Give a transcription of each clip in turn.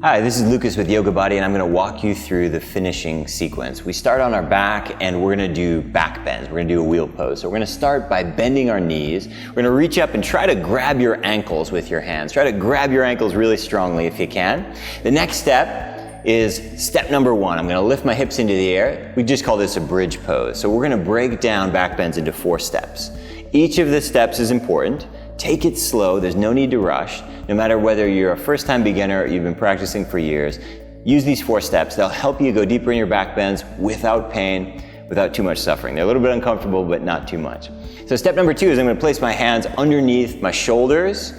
Hi, this is Lucas with YOGABODY, and I'm going to walk you through the finishing sequence. We start on our back and we're going to do back bends. We're going to do a wheel pose. So we're going to start by bending our knees. We're going to reach up and try to grab your ankles with your hands. Try to grab your ankles really strongly if you can. The next step is step number one. I'm going to lift my hips into the air. We just call this a bridge pose. So we're going to break down back bends into 4 steps. Each of the steps is important. Take it slow, there's no need to rush. No matter whether you're a first-time beginner or you've been practicing for years, use these 4 steps. They'll help you go deeper in your back bends without pain, without too much suffering. They're a little bit uncomfortable, but not too much. So step number 2 is I'm going to place my hands underneath my shoulders.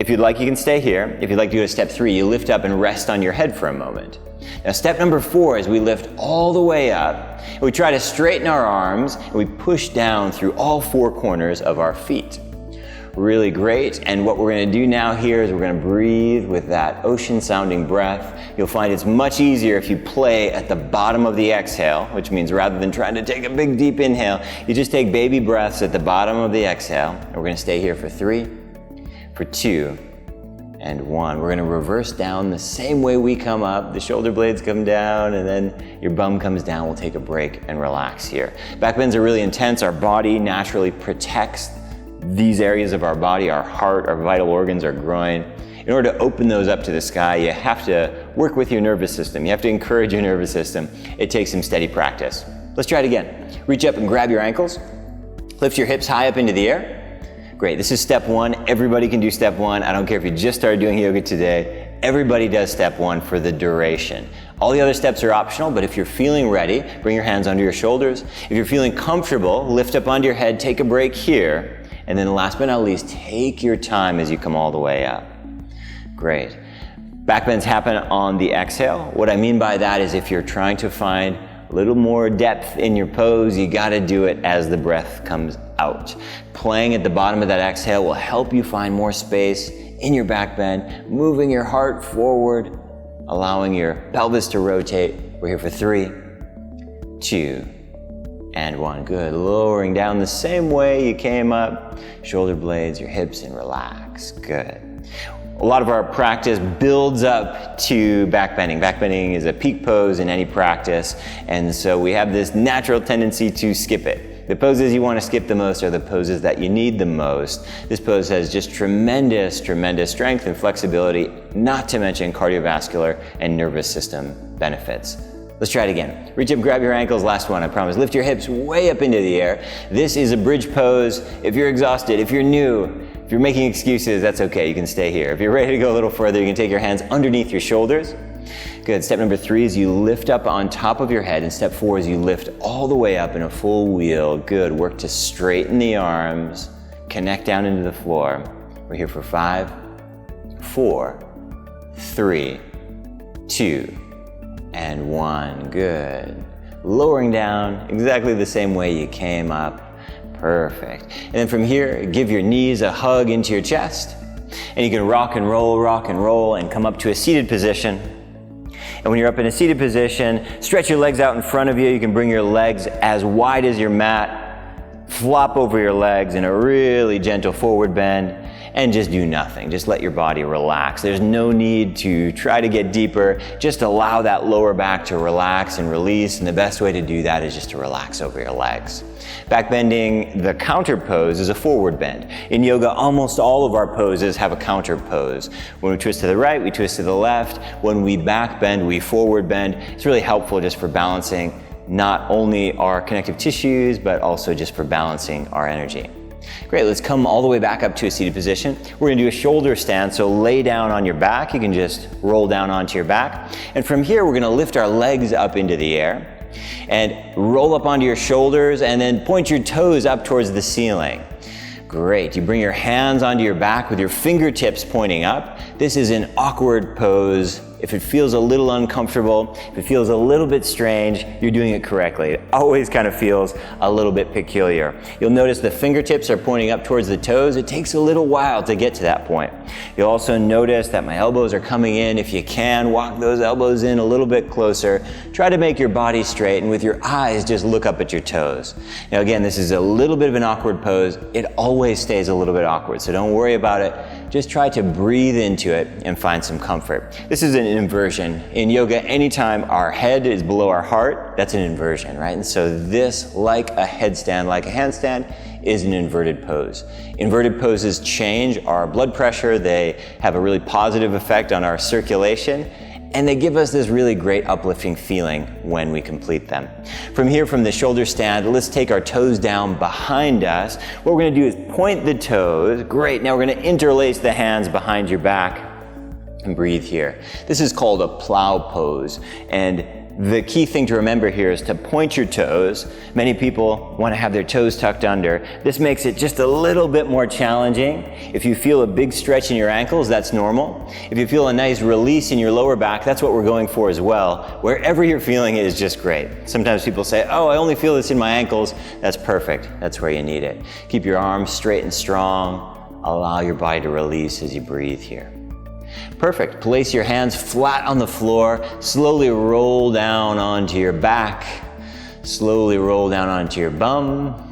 If you'd like, you can stay here. If you'd like to go to step 3, you lift up and rest on your head for a moment. Now step number 4 is we lift all the way up, and we try to straighten our arms, and we push down through all 4 corners of our feet. Really great, and what we're going to do now here is we're going to breathe with that ocean-sounding breath. You'll find it's much easier if you play at the bottom of the exhale, which means rather than trying to take a big deep inhale, you just take baby breaths at the bottom of the exhale. And we're going to stay here for 3, for 2, and 1. We're going to reverse down the same way we come up. The shoulder blades come down, and then your bum comes down. We'll take a break and relax here. Back bends are really intense. Our body naturally protects these areas of our body, our heart, our vital organs, our groin. In order to open those up to the sky, you have to work with your nervous system. You have to encourage your nervous system. It takes some steady practice. Let's try it again. Reach up and grab your ankles. Lift your hips high up into the air. Great, this is step 1. Everybody can do step 1. I don't care if you just started doing yoga today. Everybody does step 1 for the duration. All the other steps are optional, but if you're feeling ready, bring your hands under your shoulders. If you're feeling comfortable, lift up onto your head, take a break here. And then last but not least, take your time as you come all the way up. Great. Back bends happen on the exhale. What I mean by that is if you're trying to find a little more depth in your pose, you gotta do it as the breath comes out. Playing at the bottom of that exhale will help you find more space in your back bend, moving your heart forward, allowing your pelvis to rotate. We're here for 3, 2, and 1. Good. Lowering down the same way you came up. Shoulder blades, your hips, and relax. Good. A lot of our practice builds up to back bending. Back bending is a peak pose in any practice, and so we have this natural tendency to skip it. The poses you want to skip the most are the poses that you need the most. This pose has just tremendous, tremendous strength and flexibility, not to mention cardiovascular and nervous system benefits. Let's try it again. Reach up, grab your ankles. Last one, I promise. Lift your hips way up into the air. This is a bridge pose. If you're exhausted, if you're new, if you're making excuses, that's okay. You can stay here. If you're ready to go a little further, you can take your hands underneath your shoulders. Good. Step number 3 is you lift up on top of your head, and step 4 is you lift all the way up in a full wheel. Good. Work to straighten the arms, connect down into the floor. We're here for 5, 4, 3, 2, and 1. Good. Lowering down exactly the same way you came up. Perfect. And then from here, give your knees a hug into your chest. And you can rock and roll, and come up to a seated position. And when you're up in a seated position, stretch your legs out in front of you. You can bring your legs as wide as your mat. Flop over your legs in a really gentle forward bend. And just do nothing. Just let your body relax. There's no need to try to get deeper. Just allow that lower back to relax and release, and the best way to do that is just to relax over your legs. Back bending, the counter pose, is a forward bend. In yoga, almost all of our poses have a counter pose. When we twist to the right, we twist to the left. When we back bend, we forward bend. It's really helpful just for balancing not only our connective tissues, but also just for balancing our energy. Great, let's come all the way back up to a seated position. We're going to do a shoulder stand, so lay down on your back. You can just roll down onto your back. And from here, we're going to lift our legs up into the air and roll up onto your shoulders and then point your toes up towards the ceiling. Great, you bring your hands onto your back with your fingertips pointing up. This is an awkward pose. If it feels a little uncomfortable, if it feels a little bit strange, you're doing it correctly. It always kind of feels a little bit peculiar. You'll notice the fingertips are pointing up towards the toes. It takes a little while to get to that point. You'll also notice that my elbows are coming in. If you can, walk those elbows in a little bit closer. Try to make your body straight, and with your eyes, just look up at your toes. Now again, this is a little bit of an awkward pose. It always stays a little bit awkward, so don't worry about it. just try to breathe into it and find some comfort. This is an inversion. In yoga, anytime our head is below our heart, that's an inversion, right? And so this, like a headstand, like a handstand, is an inverted pose. Inverted poses change our blood pressure. They have a really positive effect on our circulation, and they give us this really great uplifting feeling when we complete them. From here, from the shoulder stand, let's take our toes down behind us. What we're gonna do is point the toes. Great, now we're gonna interlace the hands behind your back and breathe here. This is called a plow pose, and the key thing to remember here is to point your toes. Many people want to have their toes tucked under. This makes it just a little bit more challenging. If you feel a big stretch in your ankles, that's normal. If you feel a nice release in your lower back, that's what we're going for as well. Wherever you're feeling it is just great. Sometimes people say, oh, I only feel this in my ankles. That's perfect. That's where you need it. Keep your arms straight and strong. Allow your body to release as you breathe here. Perfect. Place your hands flat on the floor. Slowly roll down onto your back. Slowly roll down onto your bum.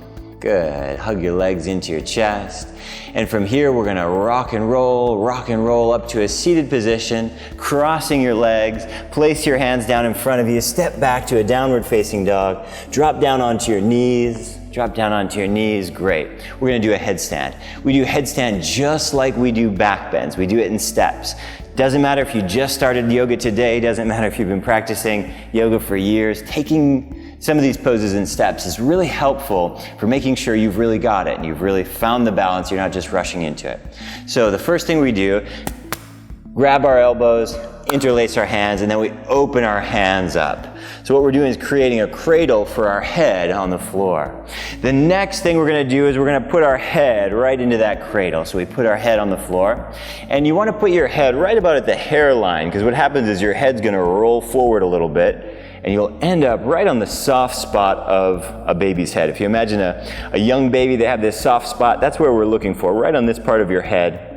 Good. Hug your legs into your chest. And from here, we're going to rock and roll up to a seated position, crossing your legs. Place your hands down in front of you. Step back to a downward facing dog. Drop down onto your knees. Drop down onto your knees. Great. We're going to do a headstand. We do headstand just like we do back bends. We do it in steps. Doesn't matter if you just started yoga today. Doesn't matter if you've been practicing yoga for years. Taking some of these poses in steps is really helpful for making sure you've really got it and you've really found the balance. You're not just rushing into it. So the first thing we do, grab our elbows, interlace our hands, and then we open our hands up. So what we're doing is creating a cradle for our head on the floor. The next thing we're going to do is we're going to put our head right into that cradle. So we put our head on the floor, and you want to put your head right about at the hairline, because what happens is your head's going to roll forward a little bit, and you'll end up right on the soft spot of a baby's head. If you imagine a young baby, they have this soft spot. That's where we're looking for, right on this part of your head.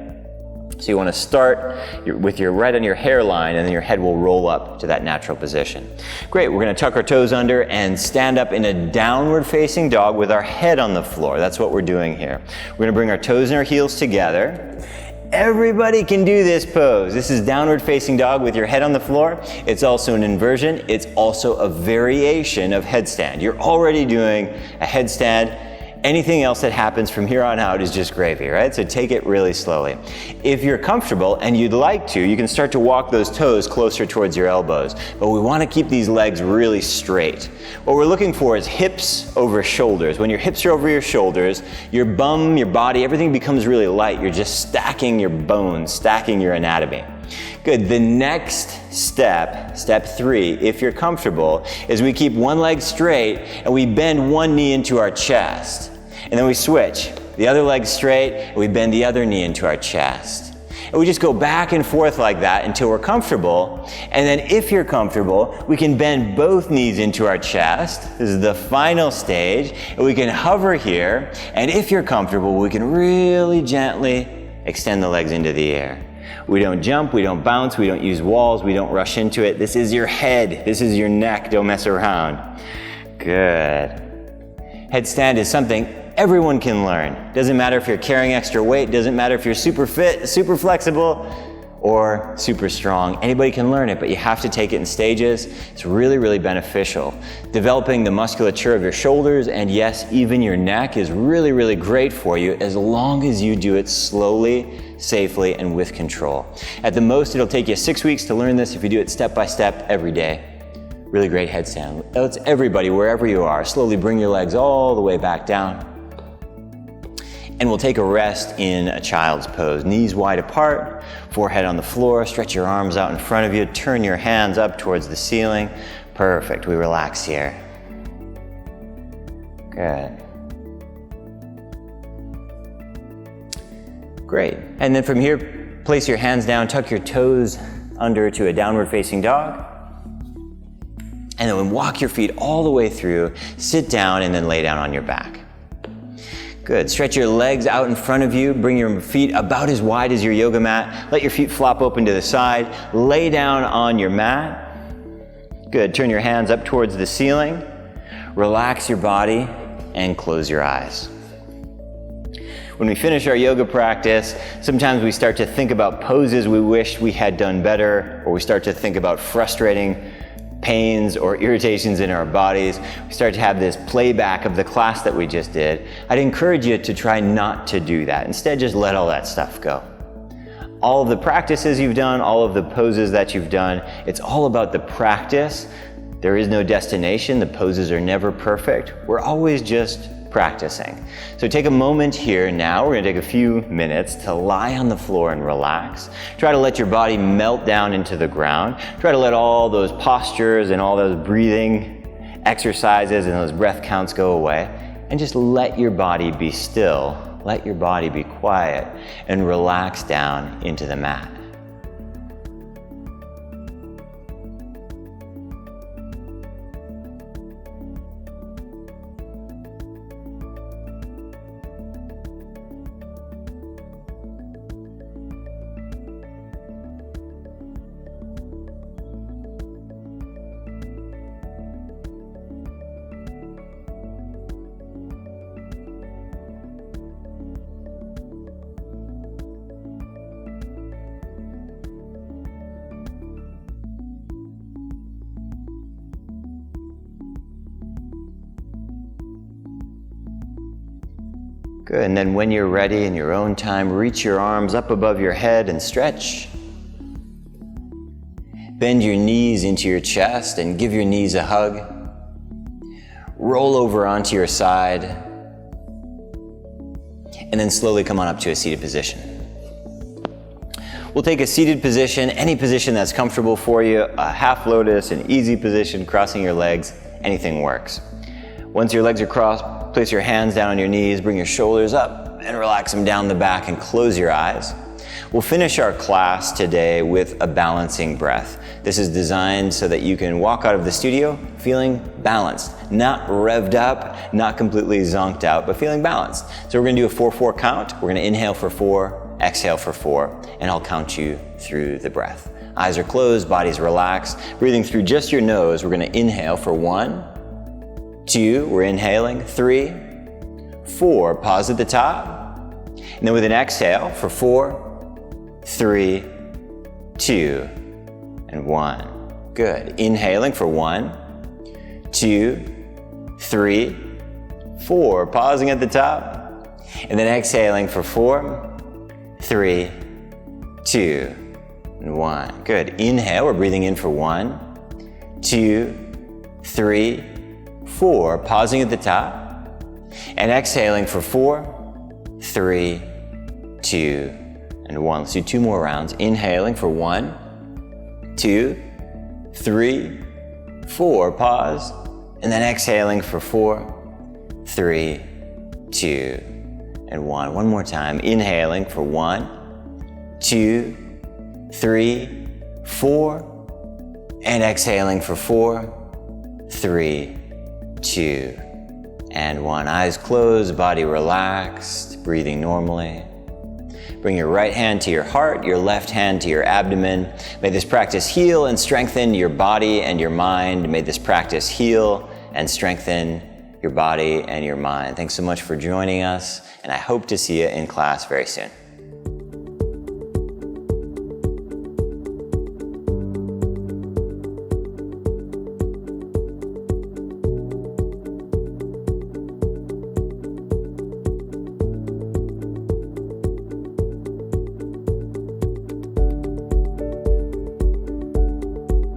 So you want to start with your right on your hairline, and then your head will roll up to that natural position. Great, we're going to tuck our toes under and stand up in a downward facing dog with our head on the floor. That's what we're doing here. We're going to bring our toes and our heels together. Everybody can do this pose. This is downward facing dog with your head on the floor. It's also an inversion. It's also a variation of headstand. You're already doing a headstand. Anything else that happens from here on out is just gravy, right? So take it really slowly. If you're comfortable and you'd like to, you can start to walk those toes closer towards your elbows. But we want to keep these legs really straight. What we're looking for is hips over shoulders. When your hips are over your shoulders, your bum, your body, everything becomes really light. You're just stacking your bones, stacking your anatomy. Good. The next step, step 3, if you're comfortable, is we keep one leg straight and we bend one knee into our chest. And then we switch. The other leg straight and we bend the other knee into our chest. And we just go back and forth like that until we're comfortable. And then if you're comfortable, we can bend both knees into our chest. This is the final stage. And we can hover here. And if you're comfortable, we can really gently extend the legs into the air. We don't jump, we don't bounce, we don't use walls, we don't rush into it. This is your head, this is your neck, don't mess around. Good. Headstand is something everyone can learn. Doesn't matter if you're carrying extra weight, doesn't matter if you're super fit, super flexible, or super strong. Anybody can learn it, but you have to take it in stages. It's really, really beneficial. Developing the musculature of your shoulders and yes, even your neck is really, really great for you as long as you do it slowly, safely, and with control. At the most, it'll take you 6 weeks to learn this if you do it step by step every day. Really great headstand. Let's everybody, wherever you are, slowly bring your legs all the way back down. And we'll take a rest in a child's pose. Knees wide apart, forehead on the floor, stretch your arms out in front of you, turn your hands up towards the ceiling. Perfect, we relax here. Good. Great. And then from here, place your hands down, tuck your toes under to a downward facing dog. And then walk your feet all the way through, sit down, and then lay down on your back. Good. Stretch your legs out in front of you. Bring your feet about as wide as your yoga mat. Let your feet flop open to the side. Lay down on your mat. Good. Turn your hands up towards the ceiling. Relax your body and close your eyes. When we finish our yoga practice, sometimes we start to think about poses we wish we had done better, or we start to think about frustrating pains or irritations in our bodies. We start to have this playback of the class that we just did. I'd encourage you to try not to do that. Instead, just let all that stuff go. All of the practices you've done, all of the poses that you've done, it's all about the practice. There is no destination. The poses are never perfect. We're always just practicing. So take a moment here now. We're going to take a few minutes to lie on the floor and relax. Try to let your body melt down into the ground. Try to let all those postures and all those breathing exercises and those breath counts go away. And just let your body be still. Let your body be quiet and relax down into the mat. Good, and then when you're ready in your own time, reach your arms up above your head and stretch. Bend your knees into your chest and give your knees a hug. Roll over onto your side, and then slowly come on up to a seated position. We'll take a seated position, any position that's comfortable for you, a half lotus, an easy position, crossing your legs, anything works. Once your legs are crossed, place your hands down on your knees, bring your shoulders up and relax them down the back and close your eyes. We'll finish our class today with a balancing breath. This is designed so that you can walk out of the studio feeling balanced, not revved up, not completely zonked out, but feeling balanced. So we're going to do a 4-4 count. We're going to inhale for 4, exhale for 4, and I'll count you through the breath. Eyes are closed, body's relaxed. Breathing through just your nose, we're going to inhale for 1, 2, we're inhaling, 3, 4, pause at the top. And then with an exhale for 4, 3, 2, and 1. Good. Inhaling for 1, 2, 3, 4, pausing at the top. And then exhaling for 4, 3, 2, and 1. Good. Inhale, we're breathing in for 1, 2, 3, 4, pausing at the top. And exhaling for 4, 3, 2, and 1. Let's do 2 more rounds. Inhaling for 1, 2, 3, 4, pause. And then exhaling for 4, 3, 2, and 1. One more time. Inhaling for 1, 2, 3, 4. And exhaling for 4, 3, 2, and 1. Eyes closed, body relaxed, breathing normally. Bring your right hand to your heart, your left hand to your abdomen. May this practice heal and strengthen your body and your mind. May this practice heal and strengthen your body and your mind. Thanks so much for joining us, and I hope to see you in class very soon.